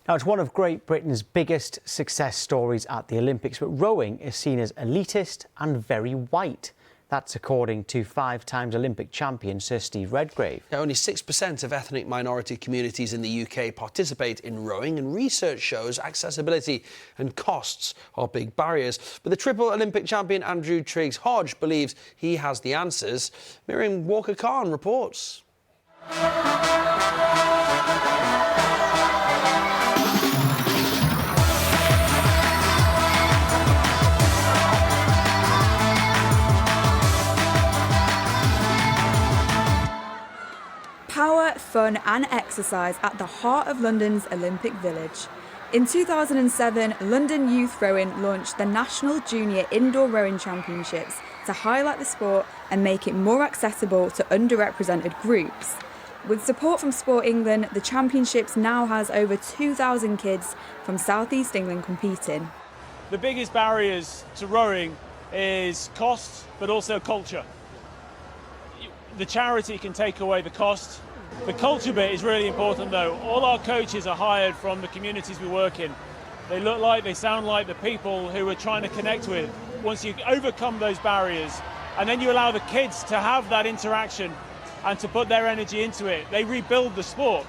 Now, it's one of Great Britain's biggest success stories at the Olympics, but rowing is seen as elitist and very white. That's according to 5-time Olympic champion Sir Steve Redgrave. Yeah, only 6% of ethnic minority communities in the UK participate in rowing, and research shows accessibility and costs are big barriers. But the triple Olympic champion Andrew Triggs-Hodge believes he has the answers. Miriam Walker-Khan reports. Power, fun and exercise at the heart of London's Olympic Village. In 2007, London Youth Rowing launched the National Junior Indoor Rowing Championships to highlight the sport and make it more accessible to underrepresented groups. With support from Sport England, the championships now has over 2,000 kids from South East England competing. The biggest barriers to rowing is cost, but also culture. The charity can take away the cost. The culture bit is really important though. All our coaches are hired from the communities we work in. They look like, they sound like the people who we're trying to connect with. Once you overcome those barriers and then you allow the kids to have that interaction and to put their energy into it, they rebuild the sport.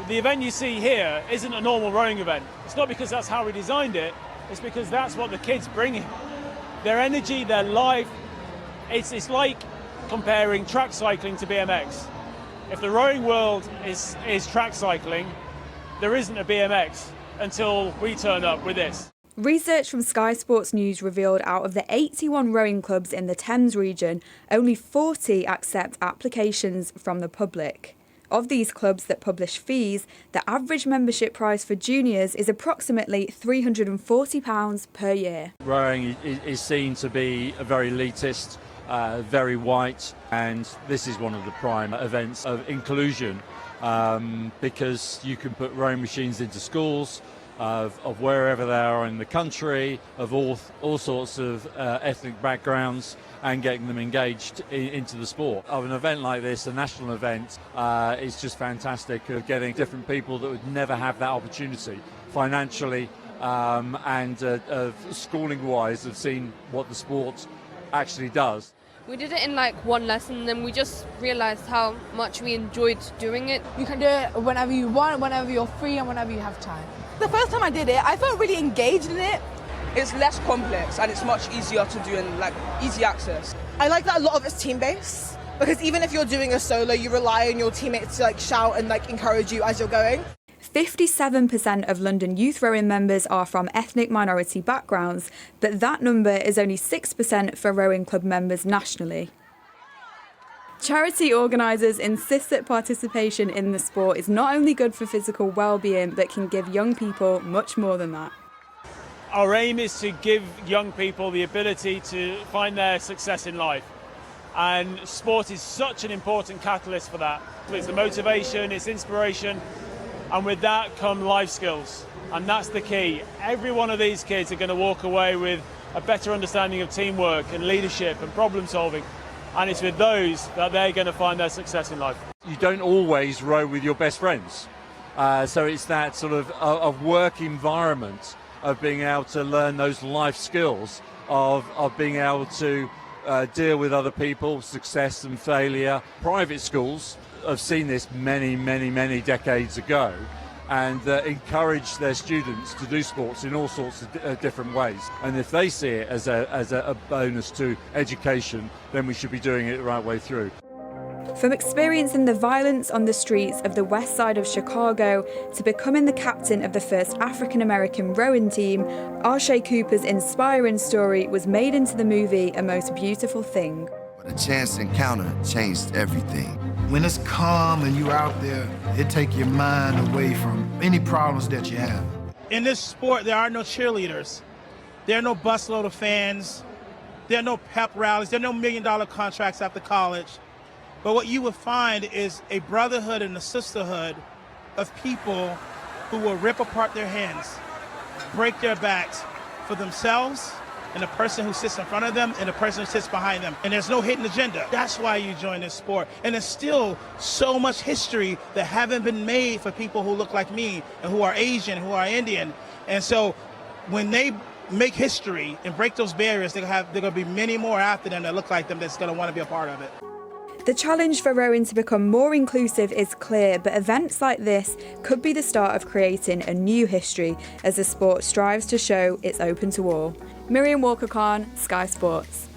The event you see here isn't a normal rowing event. It's not because that's how we designed it, it's because that's what the kids bring in. Their energy, their life, it's like comparing track cycling to BMX. If the rowing world is track cycling, there isn't a BMX until we turn up with this. Research from Sky Sports News revealed out of the 81 rowing clubs in the Thames region, only 40 accept applications from the public. Of these clubs that publish fees, the average membership price for juniors is approximately £340 per year. Rowing is seen to be a very elitist, very white, and this is one of the prime events of inclusion because you can put rowing machines into schools of wherever they are in the country, of all sorts of ethnic backgrounds, and getting them engaged into the sport. Of an event like this, a national event, is just fantastic, of getting different people that would never have that opportunity financially and schooling wise, of seeing what the sport actually does. We did it in like one lesson, and we just realised how much we enjoyed doing it. You can do it whenever you want, whenever you're free and whenever you have time. The first time I did it, I felt really engaged in it. It's less complex and it's much easier to do and like easy access. I like that a lot of it's team-based, because even if you're doing a solo, you rely on your teammates to like shout and like encourage you as you're going. 57% of London Youth Rowing members are from ethnic minority backgrounds, but that number is only 6% for rowing club members nationally. Charity organisers insist that participation in the sport is not only good for physical well-being, but can give young people much more than that. Our aim is to give young people the ability to find their success in life. And sport is such an important catalyst for that. It's the motivation, it's inspiration, and with that come life skills. And that's the key. Every one of these kids are going to walk away with a better understanding of teamwork and leadership and problem solving. And it's with those that they're going to find their success in life. You don't always row with your best friends. So it's that sort of work environment of being able to learn those life skills of being able to deal with other people, success and failure. Private schools have seen this many decades ago, and encourage their students to do sports in all sorts of different ways. And if they see it as a bonus to education, then we should be doing it the right way through. From experiencing the violence on the streets of the west side of Chicago to becoming the captain of the first African-American rowing team, Arshay Cooper's inspiring story was made into the movie A Most Beautiful Thing. But a chance encounter changed everything. When it's calm and you're out there, it takes your mind away from any problems that you have. In this sport, there are no cheerleaders. There are no busload of fans. There are no pep rallies. There are no million-dollar contracts after college. But what you will find is a brotherhood and a sisterhood of people who will rip apart their hands, break their backs for themselves and the person who sits in front of them and the person who sits behind them. And there's no hidden agenda. That's why you join this sport. And there's still so much history that haven't been made for people who look like me and who are Asian, who are Indian. And so when they make history and break those barriers, there are going to be many more after them that look like them that's going to want to be a part of it. The challenge for rowing to become more inclusive is clear, but events like this could be the start of creating a new history as the sport strives to show it's open to all. Miriam Walker-Khan, Sky Sports.